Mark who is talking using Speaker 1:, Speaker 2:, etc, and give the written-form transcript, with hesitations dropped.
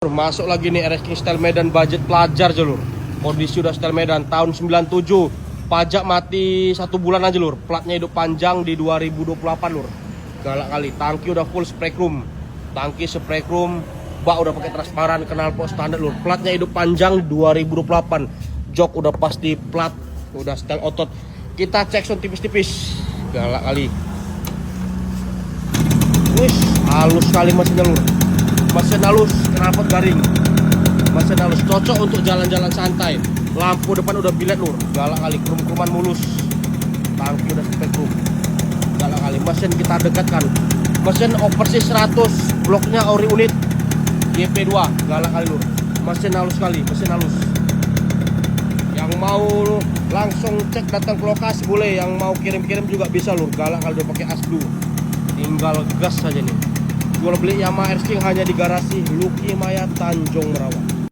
Speaker 1: Masuk lagi nih RS King style Medan budget pelajar aja lur. Kondisi udah style Medan tahun 97. Pajak mati 1 bulan aja lur. Platnya hidup panjang di 2028 lur. Galak kali. Tangki udah full spray chrome. Tangki spray chrome. Bak udah pakai transparan, knalpot standar lur. Platnya hidup panjang 2028. Jok udah pasti plat, udah style otot. Kita cek sound tipis-tipis. Galak kali. Wih, halus sekali mesinnya lur. Mesin halus, knalpot garing. Mesin halus, cocok untuk jalan-jalan santai. Lampu depan udah bilet lur. Galak kali, krum-kruman mulus. Tangki udah spek krum. Galak kali, mesin kita dekatkan. Mesin overseas 100, bloknya ori unit. GP2, galak kali lur. Mesin halus sekali, mesin halus. Yang mau langsung cek datang ke lokasi boleh. Yang mau kirim-kirim juga bisa lur. Galak kali udah pakai asdu. Tinggal gas saja nih. Jual beli Yamaha RS King hanya di garasi Lucky Maya Tanjung Merawat.